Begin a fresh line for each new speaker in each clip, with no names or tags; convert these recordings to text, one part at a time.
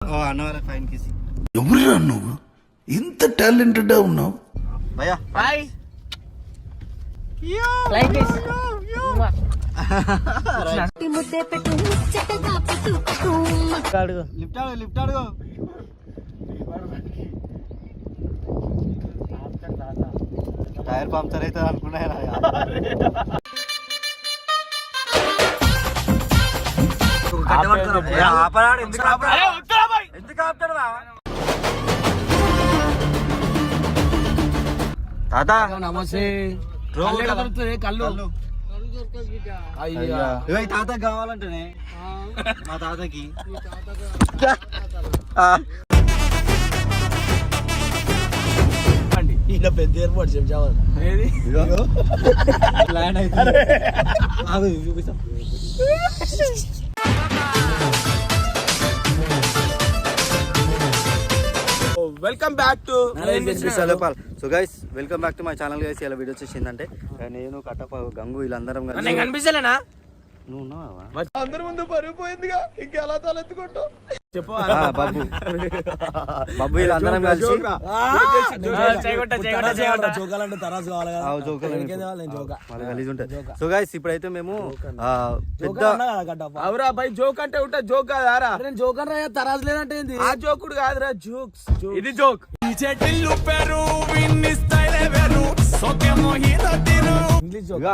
Annavaram fine కిసి.
ఎవరురా నువ్వు ఇంత టాలెంటెడ్ ఉన్నావు?
భయ్యా
హాయ్ లైక్ దిస్
ముద్దే పెట్టు ముచ్చటగా పెట్టు
అడుగు
లిఫ్ట్ అడుగు. టైర్ పంక్చర్ అవుతుంది అనుకున్నా. ఎందుకు ఆపుతాడు తాత?
నమస్తే. కళ్ళు
ఇవి తాతకి కావాలంటేనే మా తాతకి.
ఇలా పెద్ద ఎయిర్పోర్ట్ చెప్పాలి
ల్యాండ్ అయితే చూపిస్తాం.
Welcome back to
so guys welcome back to my channel guys. ఇలా వీడియో వచ్చేసిందంటే నేను కట్టప్ప గంగు వీళ్ళందరం కలిసి.
కనిపిస్తలేనా?
నువ్వు ఉన్నావా?
అందరి ముందు పరుగు పోయిందిగా, ఇంకెలా తలెత్తుకుంటూ చెప్పు.
బాబు వీళ్ళందరం కలిసి గలీజ్ ఉంటుంది. సో గైస్ ఇప్పుడైతే మేము పెద్ద
అవరా బై జోక్ అంటే ఉంటా. జోక్ కాదారా? జోక్ అని తరాజు లేదంటే ఆ జోకుడు కాదురా, జోక్స్. ఇది జోక్.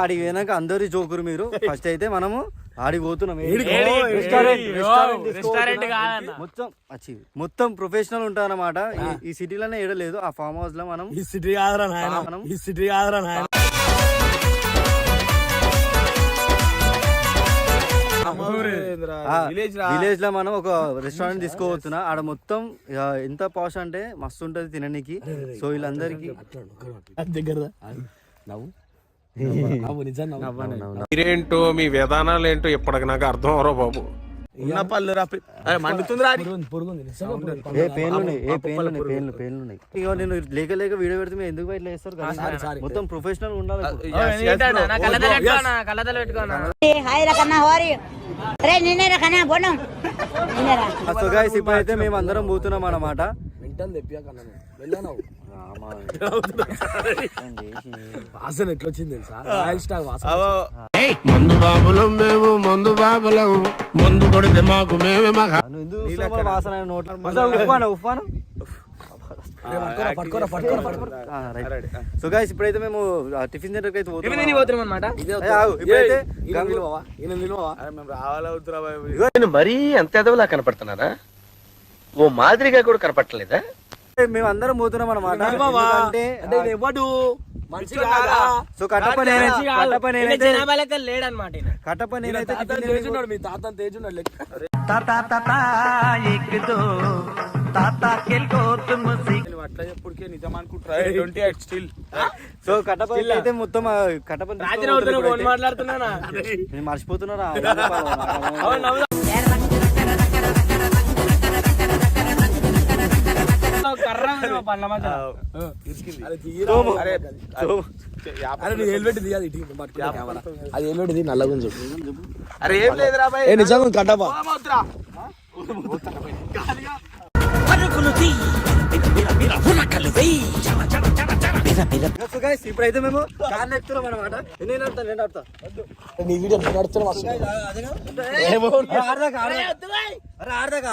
ఆడికి పోయినాక అందరి జోకురు మీరు. ఫస్ట్ అయితే మనము ఆడికి పోతున్నాం. మొత్తం ప్రొఫెషనల్ ఉంటారు అన్నమాట. ఈ సిటీలోనే ఏడలేదు. ఆ ఫామ్ హౌస్ లో మనం విలేజ్ లో మనం ఒక రెస్టారెంట్ తీసుకోవచ్చున్నా. ఆడ మొత్తం ఎంత పాష్ అంటే మస్తు ఉంటది తినడానికి. సో వీళ్ళందరికి
మీరేంటో మీ విధానాలు ఏంటో ఇప్పటికి నాకు అర్థం అవరో బాబు.
ఉన్న పళ్ళు మండుతుంది.
ఇక నేను లేక వీడియో పెడితే మీరు ఎందుకు ఇట్లా చేస్తారు? మొత్తం ప్రొఫెషనల్ ఉండాలి. సో గైస్ ఇప్పుడైతే మేము అందరం పోతున్నాం అన్నమాట.
వాసన ఎట్లొచ్చింది తెలుసా?
మందు బాబులం మేము, మందు బాబులం, మందు కొడితే మాకు మేమే
వాసన నోట్లో. సో గైస్ ఇప్పుడైతే మేము టిఫిన్ సెంటర్కి అయితే
పోతున్నాం అనమాట.
నేను మరీ అంత ఎదవలా కనపడుతున్నారా? ఓ మాదిరిగా కూడా కనపడలేదా?
మేము అందరం పోతున్నాం అనమాట. సో కట్టప్ప అయితే మొత్తం కట్టప్ప
మాట్లాడుతున్నా
మర్చిపోతున్నారా?
అది నల్లగా చెప్పు. అరే ఏం లేదురా బాయ్, నిజంగా కట్టపా.
ఇప్పుడైతే మేము కార్ ఎక్కుతున్నాం అనమాట. ఆడదాకా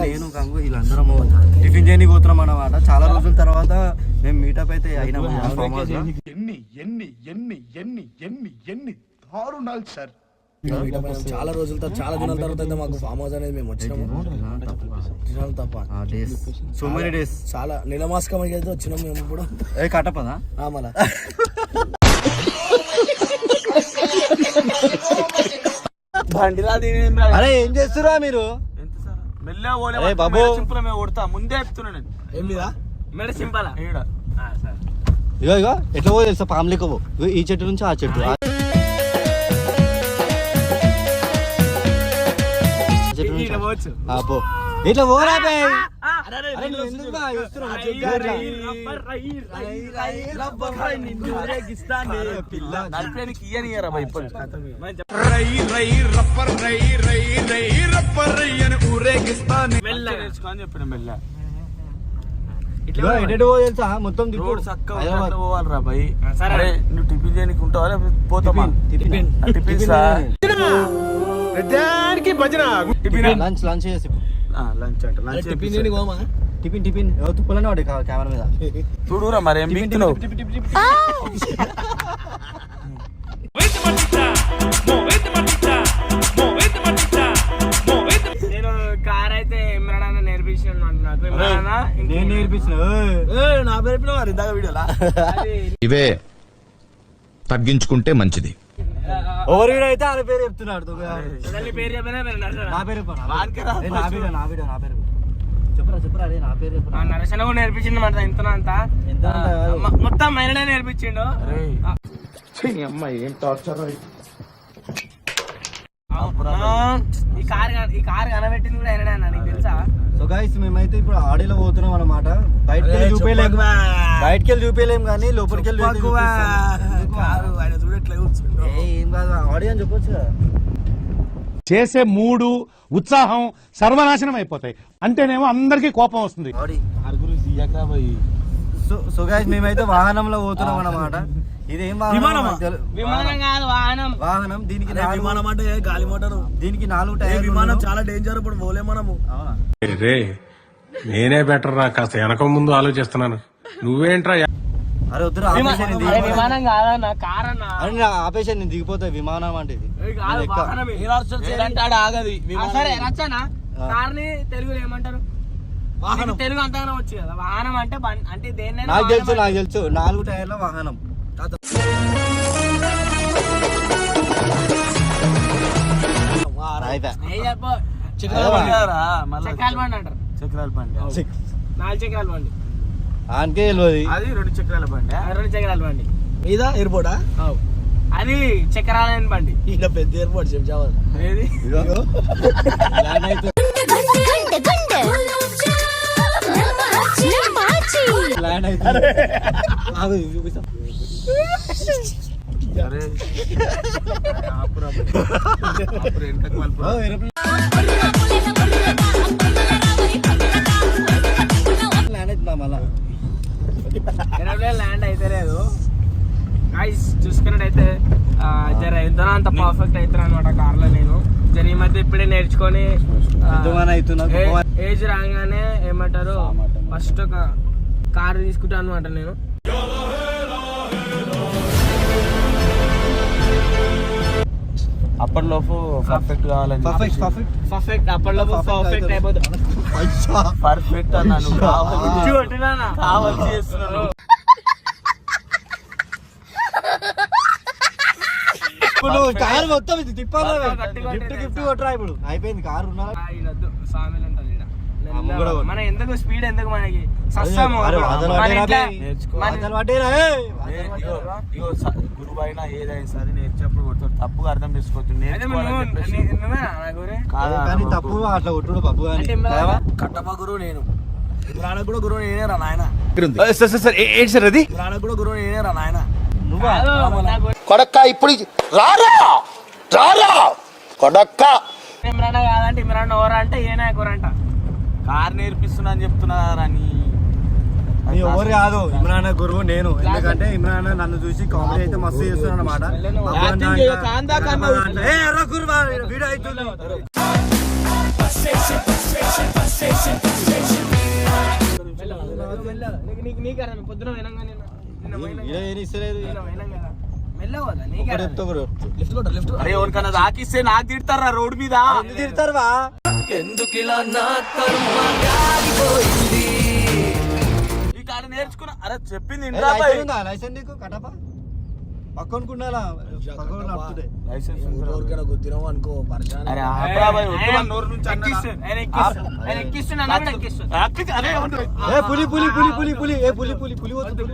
నేను కంగు వీళ్ళందరం టిఫిన్ చేయడానికి పోతున్నాం అన్నమాట. చాలా రోజుల తర్వాత మేము మీటప్ అయితే అయినాము.
చాలా రోజుల తర్వాత, చాలా దినాల తర్వాత అయితే మాకు ఫామ్ హౌస్ అనేది మేము వచ్చినాము. తప్ప
సో మెనీ డేస్,
చాలా నిలమాస్కం అయితే వచ్చినాము మేము ఇప్పుడు.
కట్టపదా
మళ్ళా బండిలా.
అరే ఏం చేస్తురా మీరు?
బాబు కొడతా ముందే చెప్తున్నా. ఏం లేదా మేడ సింపల్
ఇగో ఎట్లా పో తెలుసా? పాము లేకపో ఈ చెట్టు నుంచి ఆ చెట్టు ఇట్లా పోరా అరే నువ్వు ఎందుకు బా చేస్తున్నావు?
నడిపేనికి ఇయ్యనియ్యరా భయ్ ఇప్పుడు మెల్లగా నేర్చుకోని చెప్పిన మెల్ల
ఇట్లా ఎటు పో తెలుసా? మొత్తం తిప్పు.
రోడ్ చక్కగా
హైదరాబాద్.
పోవాలరా భయ్. సరే నువ్వు టిఫిన్ చేయడానికి ఉంటావా లేకపోతే పోతామా?
టిఫిన్.
టిఫిన్
లంచ్ లంచ్ చేసి
లంచ్ అంట లంచ్
టిఫిన్ టిఫిన్ తుప్పలనే వాడు కెమెరా మీద
చూడురా మరి ఏం బిగుతున్నావు?
నేను కార్ అయితే ఇమ్రాన్ నేర్పించాను నాకు. ఇమ్రాన్
నేను నేర్పించిన
నా పేరు మరి ఇందాక వీడియోలా
ఇవే తగ్గించుకుంటే మంచిది.
ఓవర్ వీడియో అయితే ఆయన పేరు చెప్తున్నాడు.
తల్లి పేరు చెప్పినా
నా పేరు చెప్పు.
వానికేరా?
నా వీడియో నా పేరు చెప్పురా చెప్పురా. అరే నా పేరు చెప్పురా.
నరసన కూడా నేర్పించిండు మాట ఇంత అంతా
ఎంత
మొత్తం మైననే నేర్పించిండు.
అమ్మాయి ఏం టార్చర్
ఈ కార్ కనబెట్టింది కూడా అయినా నీకు తెలుసా?
సో గైస్ మేమైతే ఇప్పుడు ఆడిలో పోతున్నాం అన్నమాట. బయటకి వెళ్ళి చూపించలేం కానీ లోపలికి వెళ్ళి ఏం కాదు ఆడియో అని చెప్పొచ్చు కదా.
చేసే మూడు ఉత్సాహం సర్వనాశనం అయిపోతాయి. అంటేనేమో అందరికీ కోపం వస్తుంది.
ఆడి
భయ్.
సో గైస్ మేమైతే వాహనంలో పోతున్నాం అన్నమాట. ఇదేం వాహనం?
విమానం కాదు
వాహనం. దీనికి
విమానం అంటే గాలి మోటారు.
దీనికి 4 టైర్లు.
విమానం చాలా డేంజర్. ఇప్పుడు పోలే మనము.
అవునా?
రే నేనే బెటర్ రా, కాస్త వెనక ముందు ఆలోచిస్తున్నాను. నువ్వేంట్రా?
అరే వద్దురా ఆపేషన్ ఇది.
విమానం కాదన్న కార్ అన్న.
అరే నా ఆపేషన్ నేను దిగిపోతా. విమానం అంటే ఇది.
ఆగది
సరే రచనా కార్ ని తెలుగులో ఏమంటారు? తెలుగు అంతగానే వచ్చు కదా. వాహనం అంటే అంటే దేన్నైనా
నాకు తెలుసు 4 టైర్ల వాహనం.
చక్రాల బండి అంటారు.
చక్రాల బండి
4 చక్రాల బండి.
ఆనకే తెలియదు.
అది 2 చక్రాల బండి.
2 చక్రాల బండి.
ఇదా ఎయిర్పోర్టా?
అది చక్రాలైన బండి.
ఇలా పెద్ద ఎయిర్పోర్ట్ చెప్తావా?
ఏది
ల్యాండ్ అయితే చూపిస్తా.
ల్యాండ్ అయితే లేదు గైస్. చూసుకున్నట్టయితే జర ఎంతో అంత పర్ఫెక్ట్ అవుతారు అనమాట కార్ లో. నేను జర ఈ మధ్య ఇప్పుడే నేర్చుకొని ఏజ్ రాగానే ఏమంటారు ఫస్ట్ ఒక కార్ తీసుకుంటాను అనమాట నేను.
అప్పటిలోపు పర్ఫెక్ట్ కావాలని
పర్ఫెక్ట్ అప్పట్లో పర్ఫెక్ట్ అయిపోతుంది.
పర్ఫెక్ట్ అన్నాను. కావాలి చేస్తున్నాను.
ఇప్పుడు కారు మొత్తం ఇది తిప్పాలి. గిఫ్ట్ కొట్టరా ఇప్పుడు. అయిపోయింది కారు. ఉన్నా
సామెలు ఉంటుంది
కూడా
మన ఎందుకు స్పీడ్ ఎందుకు మనకి సస్తాము.
గురువు అయినా ఏదైనా సరే నేర్చేప్పుడు కొడతాడు. తప్పుగా అర్థం చేసుకోవచ్చు.
కానీ తప్పు అట్లా కొట్టుడు పప్పు.
కట్టప్ప గురువు నేను. ఇమ్రాన్ కూడా గురువు నేనే రా నాయన.
ఏంటి సార్ అది?
ఇమ్రాన్ కూడా గురువు నేనే రా నాయన.
కొడక్క ఇప్పుడు రారా కొడక్క.
ఇమ్రాన్ కాదంటే ఇమ్రాన్ ఓరా అంటే ఏ నాయకురంట.
కార్ నేర్పిస్తున్నా అని చెప్తున్నారా నీ
ఎవరు కాదు. ఇమ్రాన్ గురువు నేను. ఎందుకంటే ఇమ్రాన్ నన్ను చూసి కామెడీ అయితే మస్తు చేస్తున్నాడు అనమాట. వీడియో అవుతుంది.
పొద్దున
ఇస్తలేదు.
అరే ఎవరికన్నా తాకిస్తే నాకు తిడతారా రోడ్ మీద?
తిడతారు
ఎందుకు ఈ కాడ నేర్చుకున్నా. అరే చెప్పింది
లైసెన్స్ నీకు కటపా పక్కనుకున్నా పులి పులి పులి పులి పులి ఏ పులి పులి పులి పోతుంది.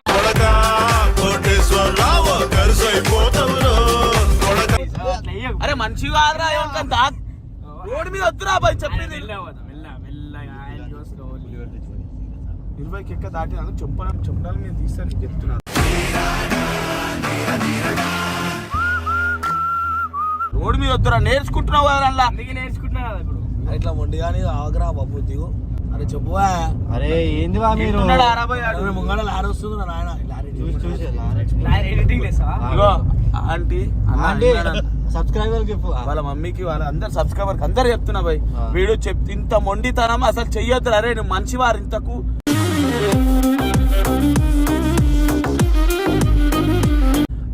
అరే మనిషి కాదురా రోడ్ మీద వద్దురా బాయ్ చెప్పింది. 20కి ఎక్క దాటినాక చెప్పడాలు నేను తీస్తాను నీకు చెప్తున్నాను. రోడ్డు మీద వద్దురా, నేర్చుకుంటున్నావు కదా అలా.
అందుకే నేర్చుకుంటున్నా కదా ఇప్పుడు.
ఇట్లా మొండి కానీ ఆగరా బాబు దిగు. అరే చెప్పువా.
అరే ఏంది వా మీరు
ముంగడ లారీ వస్తుంది నా నాయన.
ఎడిటింగ్ చేస్తావా?
ఇగో ఆంటీ
సబ్స్క్రైబర్ కి
వాళ్ళ మమ్మీకి వాళ్ళ అందరు సబ్స్క్రైబర్ అందరు చెప్తున్నా భయ్, వీడు ఇంత మొండితనం అసలు చెయ్యొద్దు. అరే నువ్వు మంచి వారు ఇంతకు.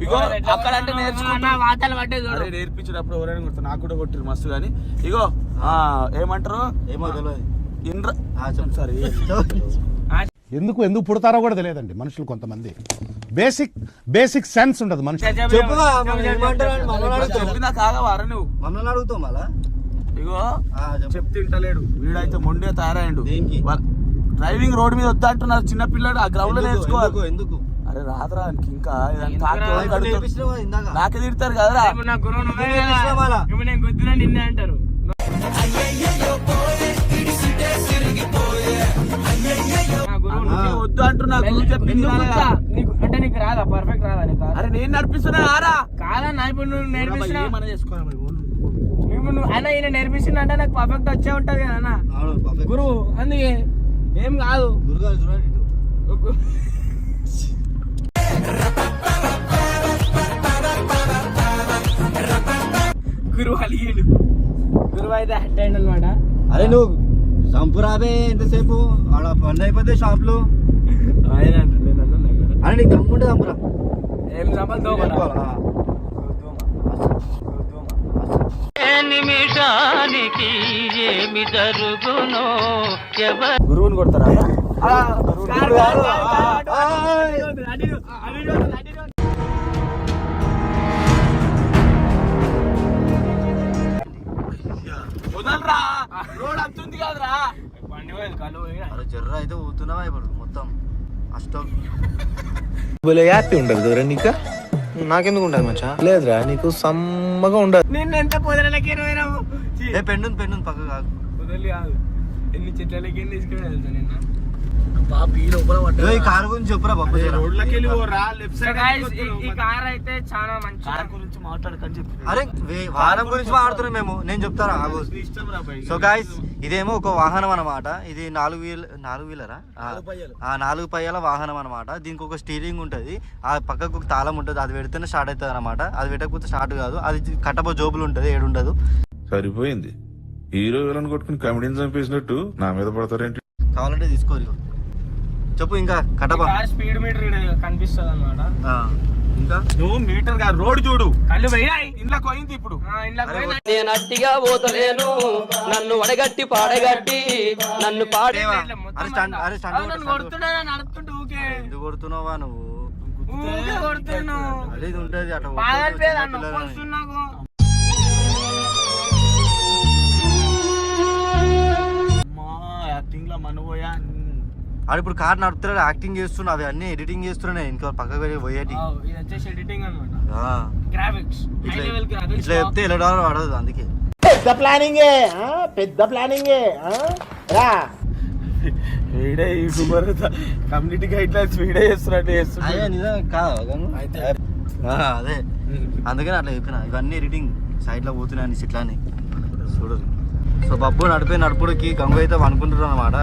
ఇగో అక్కడ అంటే
వాతలు పట్టే చూడు.
నేర్పించినప్పుడు ఎవరైనా కొడుతుంది, నాకు కూడా కొట్టిరు మస్తు. కానీ ఇగో ఏమంటారు
ఏమో తెలియదు.
ఇంద్ర సారీ
ఎందుకు పుడతారో కూడా తెలియదండి మనుషులు. కొంతమంది బేసిక్ సెన్స్ ఉండదు మనుషులు.
చెప్పినా కాగవారా నువ్వు
మమ్మల్ని అడుగుతావు మళ్ళా.
ఇగో చెప్తింటలేడు వీడైతే మొండే తయారైండు. డ్రైవింగ్ రోడ్ మీద వద్దా అంటున్నారు చిన్న పిల్లడు. ఆ గ్రౌండ్ లో నేర్చుకోవాలి.
ఎందుకు?
అరే రాదురా ఇంకా నాకే తిడతారు కదరా.
నా గురువు నువ్వే కదా. ఇప్పుడు నేను గుద్దినా నిన్నే అంటారు.
వద్దు అంటున్నా.
అంటే నీకు రాదా? పర్ఫెక్ట్ రాదా నీకు?
అరే నేను నడిపిస్తున్నా ఆరా
కాదన్నా. ఇప్పుడు నువ్వు నేర్పిస్తున్నా
ఏమన్నా చేసుకోవాలి.
ఇప్పుడు నువ్వు అన్న ఈయన నేర్పిస్తున్నా అంటే నాకు పర్ఫెక్ట్ వచ్చే ఉంటది కదా అన్న గురువు. అందుకే ఏం కాదు. గురువు అలిగాడు. గురువు అయితే హట్ అయ్యండి అనమాట.
అరే నువ్వు సంపురాబే ఎంతసేపు ఆడ పనులు అయిపోతే షాప్ లో.
ఆయన అంటే
అరే నీకు దమ్ముంటే సంపురా.
ఏం సంపల్ దోమలా?
గురువుని కొడతారా? వదలరా, రోడ్ అంతుంది కాదురా.
అరే జర్ర అయితే ఊతున్నావా ఇప్పుడు మొత్తం అష్టం.
హ్యాపీ ఉండదు దూరం నీకు. నాకెందుకు ఉండదు మచ్చా? లేదురా నీకు సమ్మగా ఉండదు.
నిన్న ఎంత పొదలకి
ఏ పెండు పక్క కాదు.
పొదలు కాదు, ఎన్ని చెట్లకి తీసుకుని వెళ్తా నిన్న.
ఈ కారు గురించి చెప్పురా బాబు.
రోడ్లకి వెళ్ళి పోరా, లెఫ్ట్ సైడ్
ఈ కార్ అయితే చాలా మంచి.
కార్ గురించి మాట్లాడకని చెప్పి.
అరే వాహనం గురించి మాట్లాడుతున్నాం మేము. నేను చెప్తారా? సో గాయ్స్ ఇదేమో ఒక వాహనం అనమాట. ఇది 4 వీలరా 4 పయ్యాల వాహనం అనమాట. దీనికి ఒక స్టీరింగ్ ఉంటుంది, ఆ పక్కకు ఒక తాళం ఉంటుంది. అది పెడితేనే స్టార్ట్ అవుతుంది అనమాట. అది పెట్టకపోతే స్టార్ట్ కాదు. అది కట్టబో జోబులు ఉంటుంది, ఏడుండదు.
సరిపోయింది. హీరో విలన్ కొట్టుకుని కమెడీని చంపేసినట్టు నా మీద పడతారేంటి?
కావాలంటే తీసుకోరు. చెప్పు ఇంకా కట్టబా.
స్పీడ్ మీటర్ కనిపిస్తుంది అనమాట.
ఇంకా
నువ్వు మీటర్ గా రోడ్ చూడు.
కళ్ళు పోయినాయి.
ఇంట్లో పోయింది ఇప్పుడు.
నేను అట్టిగా పోతలేను, నన్ను వడగట్టి పాడగట్టి నన్ను పాడే.
నడుపుతుంటూ ఊకే
ఎందుకు కొడుతున్నావా నువ్వు?
ఊకే కొడుతున్నావు.
అదే ఇది ఉంటది అట్లా.
యాక్టింగ్ లో మనబోయా.
ఆడు ఇప్పుడు కార్ నడుపుతున్నాడు, యాక్టింగ్ చేస్తున్నా, అవి అన్ని ఎడిటింగ్ చేస్తున్నాయి. ఇంకా పక్కకు వెళ్ళి పోయేటి.
ఇది వచ్చేసి ఎడిటింగ్ అన్నమాట. Graphics high level graphics.
ఇట్లా చెప్తే $11 పడదు. అందుకే
పెద్ద ప్లానింగే రా.
వీడే యూట్యూబర్ కమ్యూనిటీ గైడ్ లైన్స్ వీడే చేస్తున్నట్టు చేస్తున్నాడు.
అదే అందుకని అట్లా చెప్పిన. ఇవన్నీ ఎడిటింగ్ సైడ్ లో పోతున్నాయని ఇట్లాని చూడు. సో బబ్బు నడుపుడికి గంగు అయితే అనుకుంటున్నాడు అనమాట.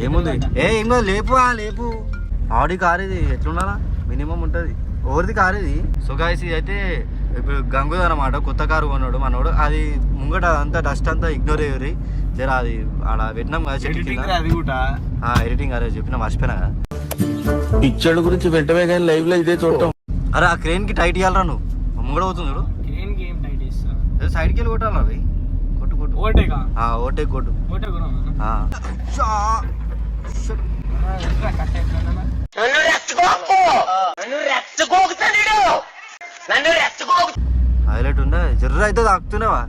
ఏముంది ఏం కాదు, లేపు. ఆడి కార్ ఇది ఎట్లుండాలా? మినిమం ఉంటది. ఓవర్ది కార్ ఇది. సో గాయ్స్ ఇది అయితే ఇప్పుడు గంగుది అనమాట. కొత్త కారు కొన్నాడు మనోడు. అది ముంగట అంతా డస్ట్ అంతా ఇగ్నోర్ అయ్యి జర అది ఆడ పెట్టినాం కదా చెట్టు కింద. ఎడిటింగ్ అరే చెప్పిన మర్చిపోయినా.
పిక్చర్ గురించి వెంటనే కానీ లైవ్ లో ఇదే చూడటం.
అరే ఆ క్రేన్ కి టైట్ ఇవ్వాలరా నువ్వు. ముంగడ పోతుంది చూడు. సైడ్కి వెళ్ళి కొట్టాలి అవి. కొట్టు ఓటే కొట్టు. హైలైట్ ఉందా? జర్ర అయితే తాకుతున్నావా?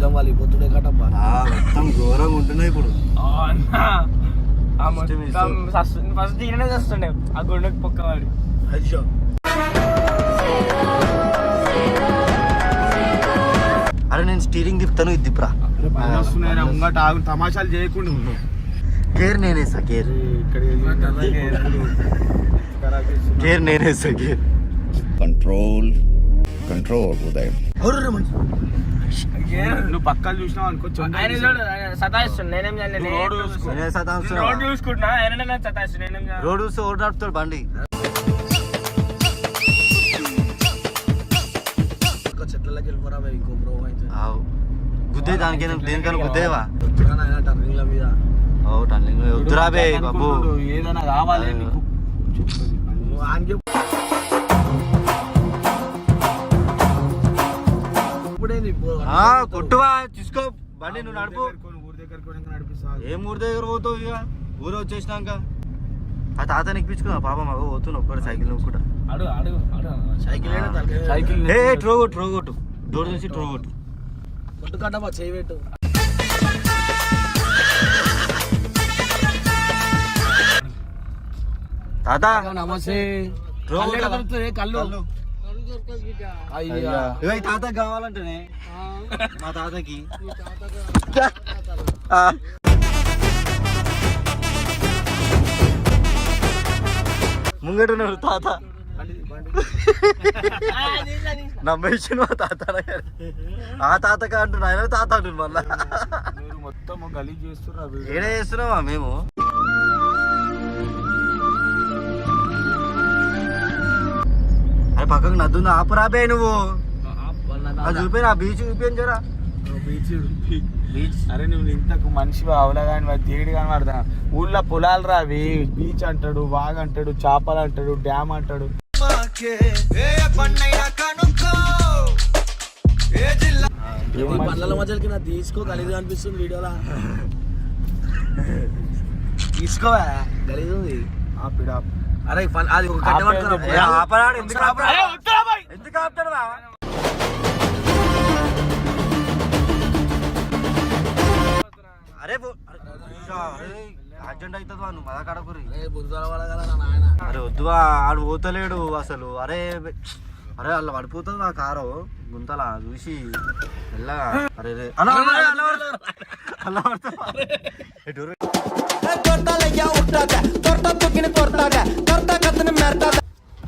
యుద్ధం వాళ్ళు ఇపోతుండే కట్టబ్బా.
మొత్తం ఘోరంగా ఉంటున్నాయి ఇప్పుడు.
ఫస్ట్ ఈయననే చేస్తుండే ఆ గుండెకి పొక్కవాడు.
అయ్యో
అరే నేను స్టీరింగ్ తిప్పుతాను, ఇది తిప్పురా.
వస్తున్నాయి ముంగట ఆగు, తమాషాలు చేయకుండా ఉన్నావు.
గేర్ నేనేసా, గేర్ గేర్ నేనేసా, గేర్
కంట్రోల్ కంట్రోల్ ఉదయం.
నువ్వు పక్కలు చూసినావు అనుకో,
ఆయన సతాయిస్తుండు, నేనేం చేయలేదు.
రోడ్ చూసుకో.
రోడ్ చూసుకుంటున్నా, ఆయన సతాయిస్తుండు, నేనేం చేయాలి?
రోడ్ చూస్తే ఓటు నడుపుతాడు బండి.
చెట్లకి వెళ్ళిపోరా ఇంకో బ్రో అయితే
గుద్దే దానికైనా దేనికైనా గుద్దేవా
టర్నింగ్ల మీద
టర్నింగ్ వద్దురాబే బాబు.
ఏదైనా కావాలి నీకు
కొట్టువా, తీసుకో బండి, నువ్వు నడుపు.
ఊరి దగ్గర నడిపిస్తా.
ఏం ఊరి దగ్గర పోతావు? ఇక ఊరు వచ్చేసినాక ఆ తాతని ఎక్కించుకున్నా పాపం. అగో పోతున్నా ఒక్కటి సైకిల్ నొక్కుంటా.
సైకిల్
ఏ ట్రో కొట్టు డోర్ నుంచి ట్రో కొట్టు.
కొట్టుకట్టబా, చేయి పెట్టు.
తాత
నమస్తే.
ట్రో
కళ్ళు
ఇక ఈ తాతకి కావాలంటేనే మా తాతకి ముంగటున్నాడు తాత. నమ్మేసిన మా తాత ఆ తాతక అంటున్నా, ఆయన తాత అంటున్నా. మళ్ళా
మొత్తం గలీజ్ చేస్తున్నారు.
ఏడే చేస్తున్నావా మేము? అరే పక్కకు నద్దుంది, ఆపురాబే నువ్వు. అది చూపి నా బీచ్ చూపించు జరా.
బీచ్ అరే నువ్వు ఇంతకు మనిషి అవలా కానీ తేడు కానీ పడతా. ఊళ్ళో పొలాలు రావి, బీచ్ అంటాడు, వాగ్ అంటాడు, చేపలు అంటాడు, డ్యామ్ అంటాడు. పండ్ల మధ్యలకి నా తీసుకో, గలీజ్ అనిపిస్తుంది వీడియోలా. తీసుకోవా, గలీజ్ ఉంది. అరే అది
ఆపరాడు, ఎందుకు ఆపుతాడు? అరే అర్జెంట్ అవుతుంది నువ్వు మదా కడకురి. అరే వద్దువా, ఆడు పోతలేడు అసలు. అరే అరే అలా పడిపోతుంది ఆ కారు గుంతలా చూసి మెల్లగా. అరే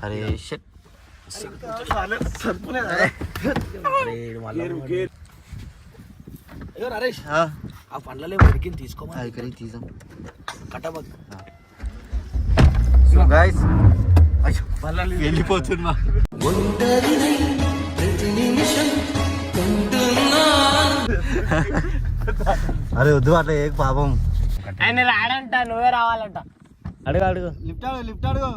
అరే షట్.
నరేష్ ఆ పండ్లలో వరికి తీసుకోమని
తీసాం
కట్టబోతు.
సో గైస్ వెళ్ళిపోతున్నా. అరే వద్దు అట్లా ఏ పాపం.
ఆయన రాడంట, నువ్వే రావాలంట.
అడుగు లిఫ్ట్ అడుగు.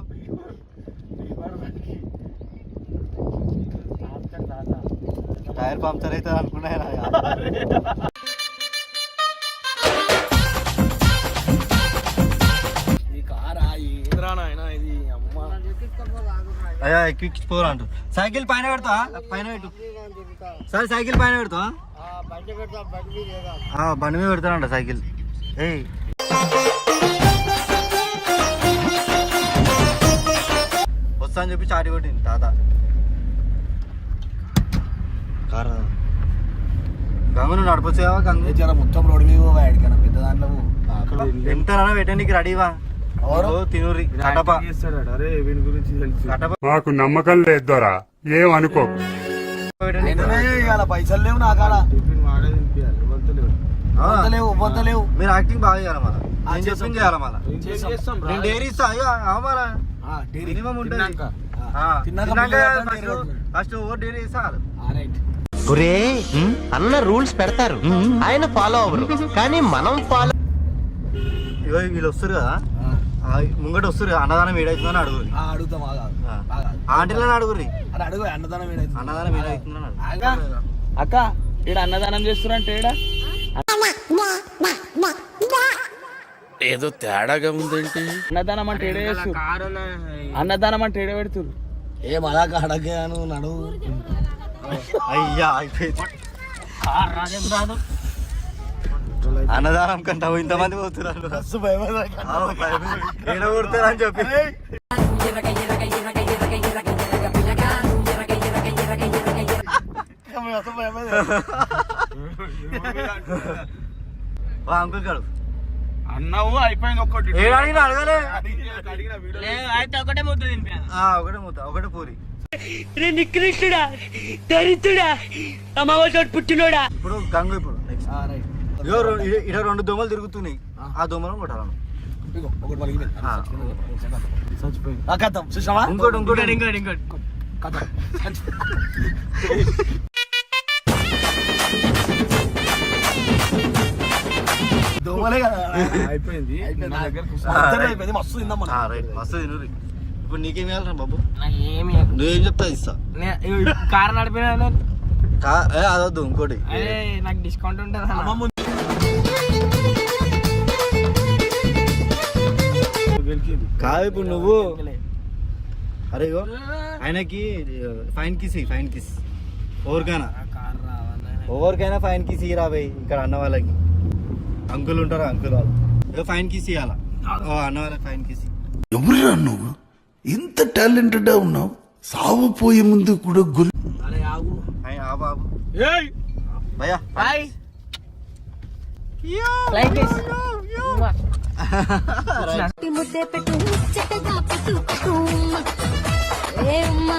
టైర్ పంక్చర్ అవుతుంది అనుకున్నా. అయ్యా ఎక్కిపోరా అంటూ. సైకిల్ పైన పెడతా, పైన పెట్టు. సరే సైకిల్ పైన పెడతా, బండి మీద పెడతానంట సైకిల్. ఏయ్ వస్తా అని చెప్పి చాటి కొట్టింది తాత. కారా గంగ నువ్వు నడిపొచ్చావా? గంగ
జర మొత్తం రోడ్డు మీద పోవాడికన్నా పెద్ద దాంట్లో
ఎంత పెట్టడానికి రెడీవా? తినూరి కటప.
అరే వీడి గురించి
కటప
మాకు నమ్మకం లేదు దొరా, ఏం అనుకో.
పైసలు లేవు నా కాడ. టిఫిన్ వాడే తినిపించాలి. లేవు.
మీరు యాక్టింగ్ బాగా చేయాలి మళ్ళా. నేను చెప్పింది చేయాలి మళ్ళా. నేను డైరీ ఇస్తా. మళ్ళా మినిమం ఉంటుంది. ఫస్ట్ ఓవర్ డైరీ ఇస్తా.
ఒరే అన్న రూల్స్ పెడతారు, ఆయన ఫాలో అవ్వరు, కానీ మనం ఫాలో.
ఇగో వీళ్ళు వస్తారు కదా, ముంగట వస్తారు కదా, అన్నదానం ఏడవుతుందని అడుగురి.
అడుగుతాం
ఆంటీలని అడుగురి.
అడుగు అన్నదానం
అన్నదానం ఏడవుతుందని
అక్క ఈడ అన్నదానం చేస్తురంటే ఏదో తేడాగా ఉందేంటి? అన్నదానం అంటే ఏడే చేస్తారు, అన్నదానం అంటే ఏడే పెడుతురు. ఏం అలా అడగాను నడువు.
అయ్యా అయిపోయింది. అన్నదానం కంటే ఇంతమంది పోతున్నారు ఏడ కొడతారా అని చెప్పి అంకుల్ కాడు
అన్నావు అయిపోయింది ఒక్కటి
ఏడు అడిగినా అడగలే
అయితే ఒకటే ముద్ద తినిపా.
ఒకటే మూత ఒకటే పూరి
నికృష్టుడా దరిద్రుడా అమావాసోడు పుట్టినోడా.
ఇప్పుడు గంగు ఇప్పుడు నెక్స్ట్ ఇక్కడ 2 దోమలు తిరుగుతున్నాయి ఆ దోమలను కొట్టాలను ఇంకోటి ఇంకోటి
ఇంకోటి ఇంకోటి
దోమలే కదా అయిపోయింది నా దగ్గర అయిపోయింది మస్తు తిందాం మనం.
రైట్ మస్తు తిను ఇప్పుడు నీకేం కావాలి బాబు
నాకు ఏమి
నువ్వేం చెప్తా ఇస్తా
కారు నడిపినా
అదొద్దు ఇంకోటి
అదే నాకు డిస్కౌంట్ ఉంటుంది
కాదు ఇప్పుడు నువ్వు అరే ఇగో ఆయనకి ఫైన్ కిస్ ఎవరికైనా ఫైన్ కిస్ రాబోయ్ ఇక్కడ అన్న వాళ్ళకి అంకుల్ ఉంటారా అంకుల్ వాళ్ళు ఏదో ఫైన్ కిస్ ఇవ్వాలా అన్న వాళ్ళకి ఫైన్ కిస్
ఎవరురా నువ్వు ఇంత టాలెంటెడ్ ఉన్నావు సావపోయే ముందు కూడా
బాబు భయ్యా
కొట్టి ముద్దే పెట్టు ముచ్చటగా పెట్టు ఏమ్మా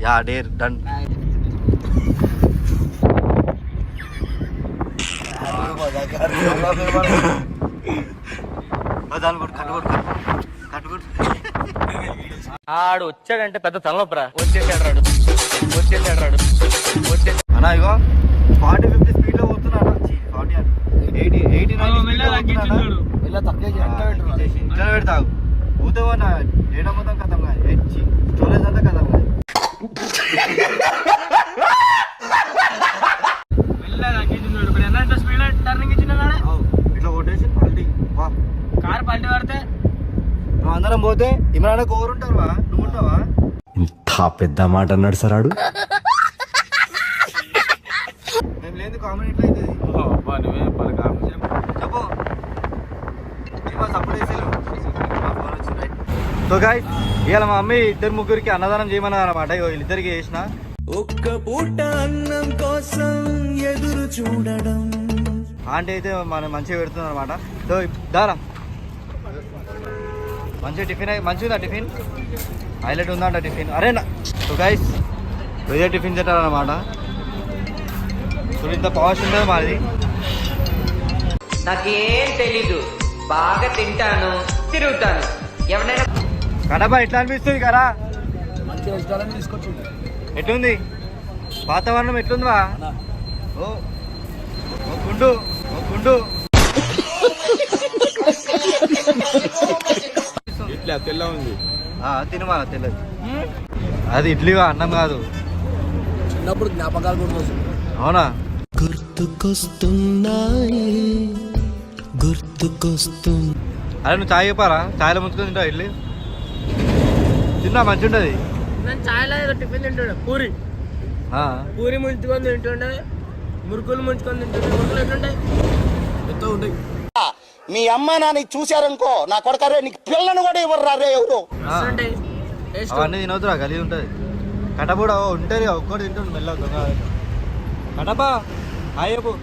యా డేర్ డన్
ఆడు వచ్చాడంటే పెద్ద తలనొప్పరా. వచ్చేసాడు రాడు
అన్నా ఇగో 40-50 స్పీడ్ లో పోతున్నా 80
ఇలా తక్కువ
ఇంట్లో పెడతావు ఊతవన్నా డేటా మొత్తం కథం కాదు స్టోరేజ్ అంతా కథం కాదు ఇట్లా కొట్టేసి పల్టీ వా
కారు పల్టీ పడితే
నువ్వు అందరం పోతే ఇమరాన కోరుంటారు నువ్వు ఉంటావా
ఇంత పెద్ద మాట అన్నాడు సార్ ఆడు.
మేము లేదు కామెంట్ ఎట్లా అవుతుంది చెప్పు సపోర్ట్ చేసేలు సో గాయ్స్ ఇవాళ మా మమ్మీ 2-3 అన్నదానం చేయమన్నది అనమాట వీళ్ళిద్దరికి చేసిన
ఒక్క పూట అన్నం కోసం ఎదురు చూడడం.
ఆంటీ అయితే మనం మంచిగా పెడుతుంది అనమాట. సో దారా మంచిగా టిఫిన్ మంచిగా టిఫిన్ హైలైట్ ఉందంట టిఫిన్. అరే నా సో గైస్ ఇదే టిఫిన్ సెంటర్ అనమాట. సో ఇంత పాష్ ఉంటుంది మాది.
నాకేం తెలీదు, బాగా తింటాను తిరుగుతాను. ఎవరైనా
కడప ఎట్లా అనిపిస్తుంది కదా ఎట్లుంది వాతావరణం ఎట్లుంది వా ఓ గుండు
ఇట్లా తెల్ల ఉంది
తినమా తెల్లది అది ఇడ్లీవా అన్నం కాదు.
చిన్నప్పుడు జ్ఞాపకాలు గుర్తు.
అవునా అరే నువ్వు చాయ్ చెప్పారా చాయ్లో ముంచుకొని తింటావు ఇడ్లీ తిన్నా మంచి ఉంటుంది.
నేను చాయ్లో టిఫిన్ తింటాడు పూరి ముంచుకొని తింటుండే మురుకులు ముంచుకొని తింటుండే. మురుకులు ఎట్లుంటాయి
ఎంత ఉంటాయి.
మీ అమ్మ నాన్న చూశారనుకో నా కొడకరే నీకు పిల్లను కూడా ఇవ్వరు రే ఎవరు.
అవన్నీ తినవుతురా గలీజ్ ఉంటుంది. కడప కూడా ఉంటుంది ఒక్కటి తింటుండు మెల్లగా దొంగ కడప హాయ్ చెప్పు.